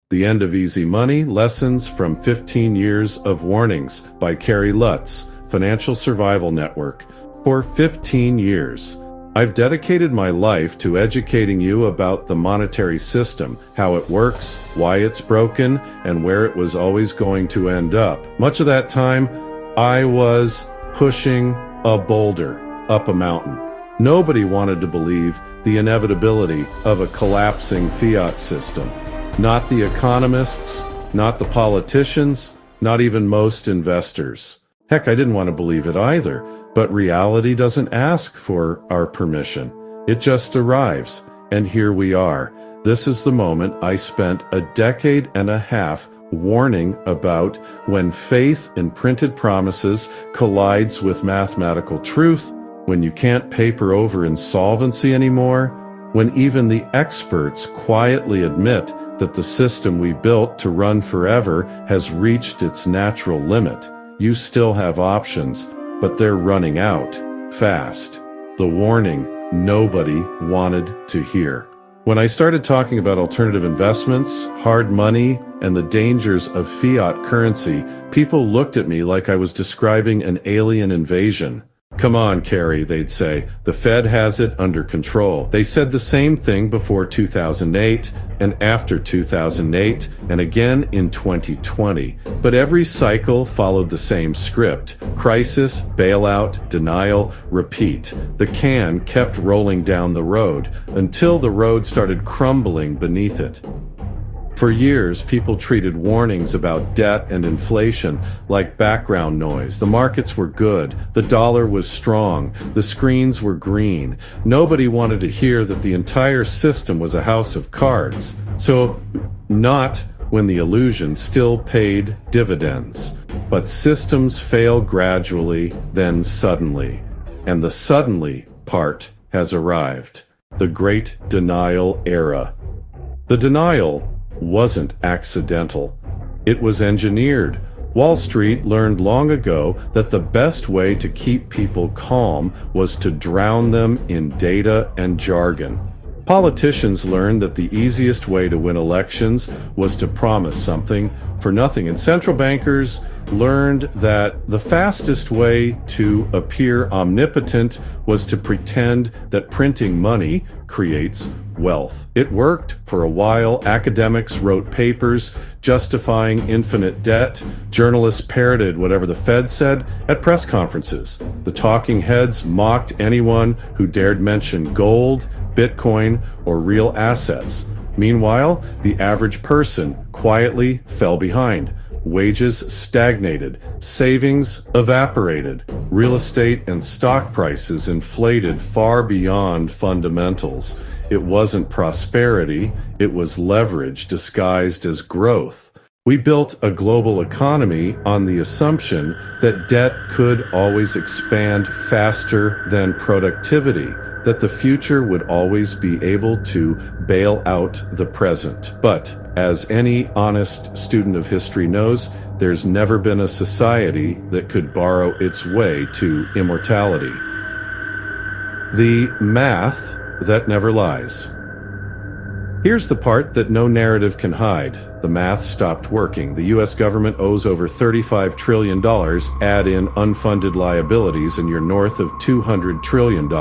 The End of Easy Money, Lessons from 15 Years of Warnings by Kerry Lutz, Financial Survival Network. For 15 years, I've dedicated my life to educating you about the monetary system, how it works, why it's broken, and where it was always going to end up. Much of that time, I was pushing a boulder up a mountain. Nobody wanted to believe the inevitability of a collapsing fiat system. Not the economists, not the politicians, not even most investors. Heck, I didn't want to believe it either, but reality doesn't ask for our permission. It just arrives, and here we are. This is the moment I spent a decade and a half warning about when faith in printed promises collides with mathematical truth, when you can't paper over insolvency anymore, when even the experts quietly admit that the system we built to run forever has reached its natural limit. You still have options, but they're running out fast. The warning nobody wanted to hear. When I started talking about alternative investments, hard money, and the dangers of fiat currency, people looked at me like I was describing an alien invasion. "Come on, Kerry," they'd say. "The Fed has it under control." They said the same thing before 2008 and after 2008 and again in 2020. But every cycle followed the same script. Crisis, bailout, denial, repeat. The can kept rolling down the road until the road started crumbling beneath it. For years, people treated warnings about debt and inflation like background noise. The markets were good, the dollar was strong, the screens were green. Nobody wanted to hear that the entire system was a house of cards. So, not when the illusion still paid dividends. But systems fail gradually, then suddenly. And the suddenly part has arrived. The Great Denial Era. The denial wasn't accidental. It was engineered. Wall Street learned long ago that the best way to keep people calm was to drown them in data and jargon. Politicians learned that the easiest way to win elections was to promise something for nothing, and central bankers learned that the fastest way to appear omnipotent was to pretend that printing money creates wealth. It worked for a while. Academics wrote papers justifying infinite debt. Journalists parroted whatever the Fed said at press conferences. The talking heads mocked anyone who dared mention gold, Bitcoin, or real assets. Meanwhile, the average person quietly fell behind. Wages stagnated, savings evaporated, real estate and stock prices inflated far beyond fundamentals. It wasn't prosperity, it was leverage disguised as growth. We built a global economy on the assumption that debt could always expand faster than productivity, that the future would always be able to bail out the present. But, as any honest student of history knows, there's never been a society that could borrow its way to immortality. The math that never lies. Here's the part that no narrative can hide. The math stopped working. The US government owes over $35 trillion. Add in unfunded liabilities and you're north of $200 trillion.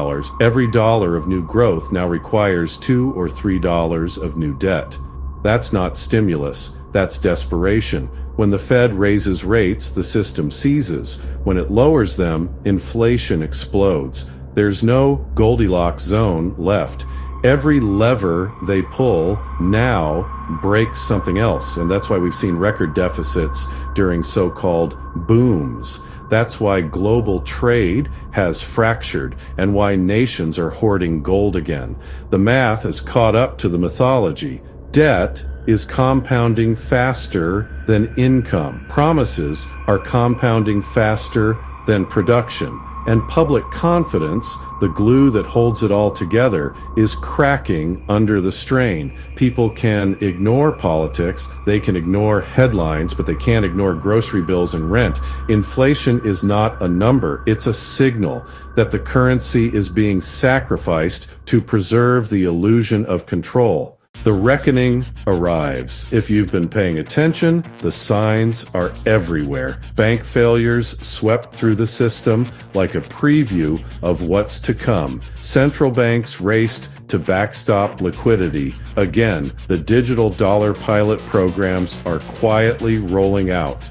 Every dollar of new growth now requires $2 or $3 of new debt. That's not stimulus, that's desperation. When the Fed raises rates, the system seizes. When it lowers them, inflation explodes. There's no Goldilocks zone left. Every lever they pull now breaks something else, and that's why we've seen record deficits during so-called booms. That's why global trade has fractured and why nations are hoarding gold again. The math has caught up to the mythology. Debt is compounding faster than income. Promises are compounding faster than production. And public confidence, the glue that holds it all together, is cracking under the strain. People can ignore politics, they can ignore headlines, but they can't ignore grocery bills and rent. Inflation is not a number, it's a signal that the currency is being sacrificed to preserve the illusion of control. The reckoning arrives. If you've been paying attention, the signs are everywhere. Bank failures swept through the system like a preview of what's to come. Central banks raced to backstop liquidity. Again, the digital dollar pilot programs are quietly rolling out.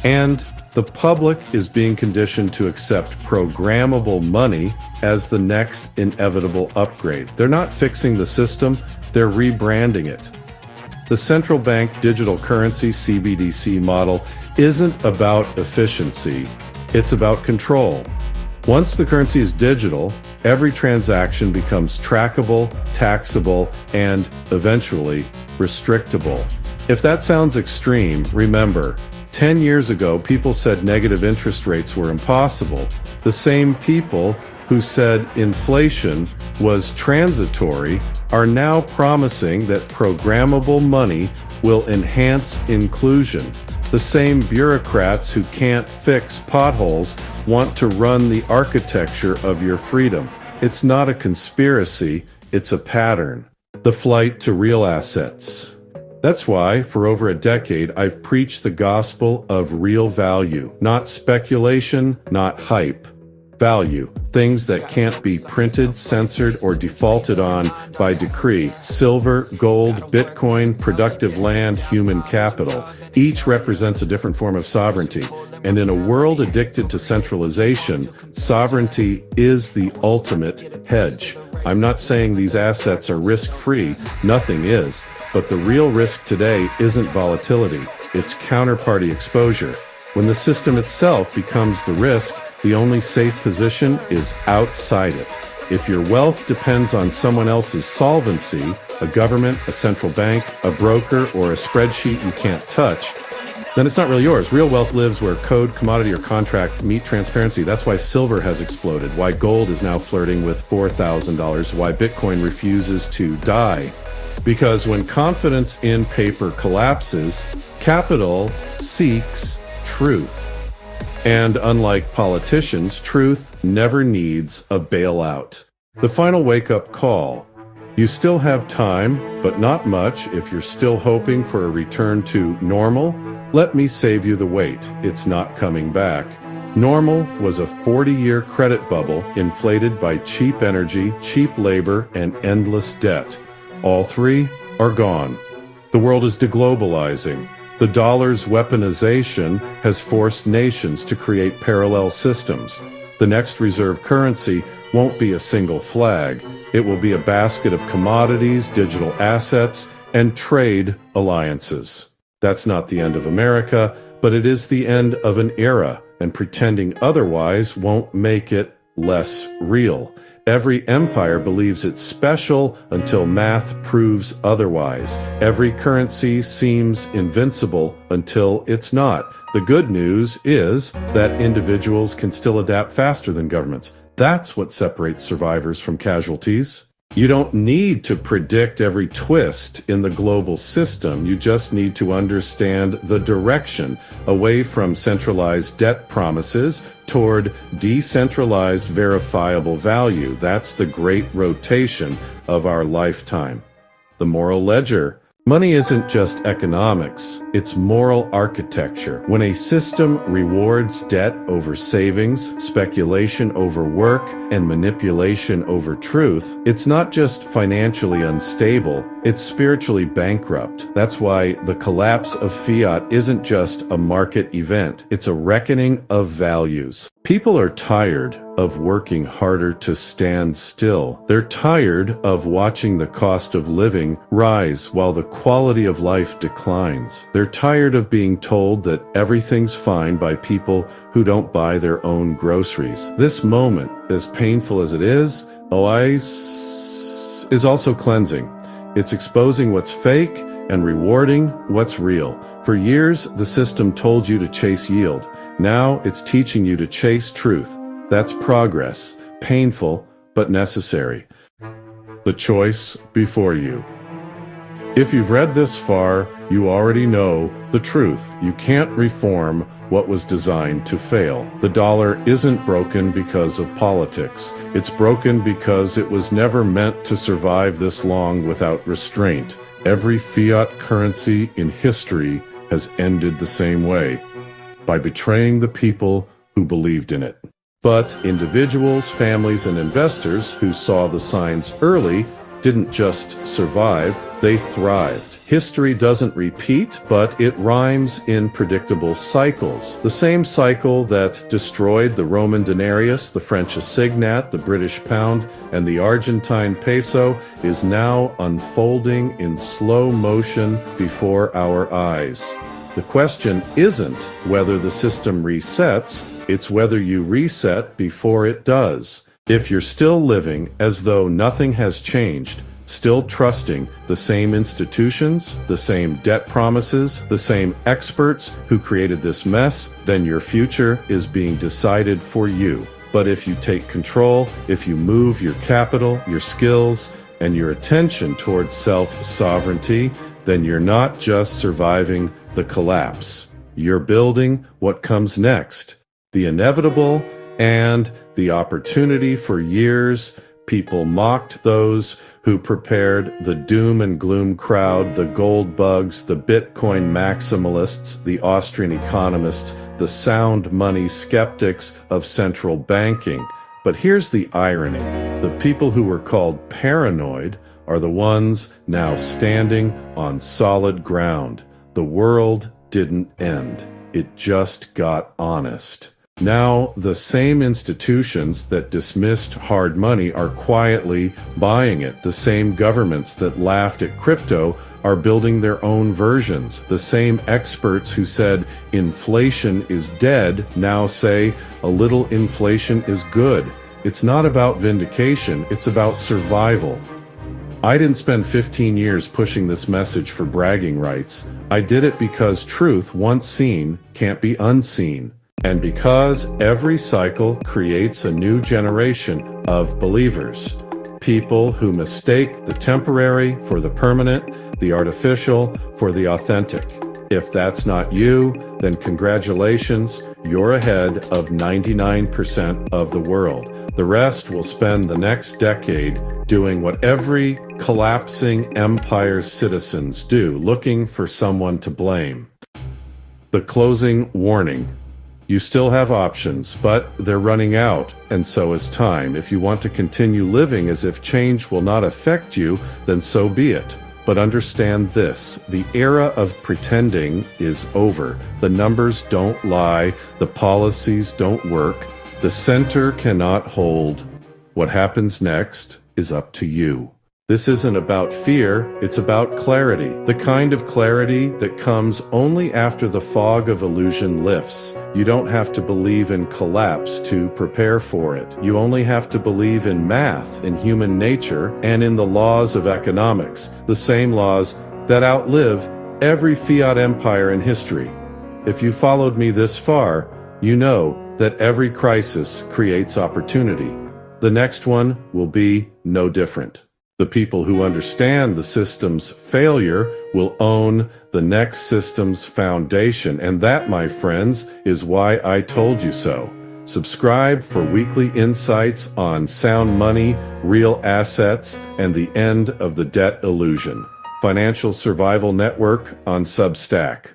And the public is being conditioned to accept programmable money as the next inevitable upgrade. They're not fixing the system, they're rebranding it. The central bank digital currency CBDC model isn't about efficiency, it's about control. Once the currency is digital, every transaction becomes trackable, taxable, and eventually restrictable. If that sounds extreme, remember, 10 years ago, people said negative interest rates were impossible. The same people who said inflation was transitory are now promising that programmable money will enhance inclusion. The same bureaucrats who can't fix potholes want to run the architecture of your freedom. It's not a conspiracy, it's a pattern. The flight to real assets. That's why, for over a decade, I've preached the gospel of real value. Not speculation, not hype. Value. Things that can't be printed, censored, or defaulted on by decree. Silver, gold, Bitcoin, productive land, human capital. Each represents a different form of sovereignty. And in a world addicted to centralization, sovereignty is the ultimate hedge. I'm not saying these assets are risk-free. Nothing is. But the real risk today isn't volatility, it's counterparty exposure. When the system itself becomes the risk, the only safe position is outside it. If your wealth depends on someone else's solvency, a government, a central bank, a broker, or a spreadsheet you can't touch, then it's not really yours. Real wealth lives where code, commodity, or contract meet transparency. That's why silver has exploded, why gold is now flirting with $4,000, why Bitcoin refuses to die. Because when confidence in paper collapses, capital seeks truth. And unlike politicians, truth never needs a bailout. The final wake-up call. You still have time, but not much if you're still hoping for a return to normal. Let me save you the wait. It's not coming back. Normal was a 40-year credit bubble inflated by cheap energy, cheap labor, and endless debt. All three are gone. The world is deglobalizing. The dollar's weaponization has forced nations to create parallel systems. The next reserve currency won't be a single flag. It will be a basket of commodities, digital assets, and trade alliances. That's not the end of America, but it is the end of an era, and pretending otherwise won't make it less real. Every empire believes it's special until math proves otherwise. Every currency seems invincible until it's not. The good news is that individuals can still adapt faster than governments. That's what separates survivors from casualties. You don't need to predict every twist in the global system. You just need to understand the direction away from centralized debt promises toward decentralized verifiable value. That's the great rotation of our lifetime. The moral ledger. Money isn't just economics, it's moral architecture. When a system rewards debt over savings, speculation over work, and manipulation over truth, it's not just financially unstable, it's spiritually bankrupt. That's why the collapse of fiat isn't just a market event, it's a reckoning of values. People are tired of working harder to stand still. They're tired of watching the cost of living rise while the quality of life declines. They're tired of being told that everything's fine by people who don't buy their own groceries. This moment, as painful as it is, is also cleansing. It's exposing what's fake and rewarding what's real. For years, the system told you to chase yield. Now it's teaching you to chase truth. That's progress, painful but necessary. The choice before you. If you've read this far, you already know the truth. You can't reform what was designed to fail. The dollar isn't broken because of politics. It's broken because it was never meant to survive this long without restraint. Every fiat currency in history has ended the same way, by betraying the people who believed in it. But individuals, families, and investors who saw the signs early didn't just survive, they thrived. History doesn't repeat, but it rhymes in predictable cycles. The same cycle that destroyed the Roman denarius, the French assignat, the British pound, and the Argentine peso is now unfolding in slow motion before our eyes. The question isn't whether the system resets, it's whether you reset before it does. If you're still living as though nothing has changed, still trusting the same institutions, the same debt promises, the same experts who created this mess, then your future is being decided for you. But if you take control, if you move your capital, your skills, and your attention towards self-sovereignty, then you're not just surviving the collapse. You're building what comes next. The inevitable and the opportunity. For years, people mocked those who prepared the doom and gloom crowd, the gold bugs, the Bitcoin maximalists, the Austrian economists, the sound money skeptics of central banking. But here's the irony. The people who were called paranoid are the ones now standing on solid ground. The world didn't end. It just got honest. Now, the same institutions that dismissed hard money are quietly buying it. The same governments that laughed at crypto are building their own versions. The same experts who said inflation is dead now say a little inflation is good. It's not about vindication, it's about survival. I didn't spend 15 years pushing this message for bragging rights. I did it because truth, once seen, can't be unseen. And because every cycle creates a new generation of believers, people who mistake the temporary for the permanent, the artificial for the authentic. If that's not you, then congratulations, you're ahead of 99% of the world. The rest will spend the next decade doing what every collapsing empire's citizens do, looking for someone to blame. The closing warning. You still have options, but they're running out, and so is time. If you want to continue living as if change will not affect you, then so be it. But understand this, the era of pretending is over. The numbers don't lie, the policies don't work, the center cannot hold. What happens next is up to you. This isn't about fear, it's about clarity. The kind of clarity that comes only after the fog of illusion lifts. You don't have to believe in collapse to prepare for it. You only have to believe in math, in human nature, and in the laws of economics, the same laws that outlive every fiat empire in history. If you followed me this far, you know that every crisis creates opportunity. The next one will be no different. The people who understand the system's failure will own the next system's foundation. And that, my friends, is why I told you so. Subscribe for weekly insights on sound money, real assets, and the end of the debt illusion. Financial Survival Network on Substack.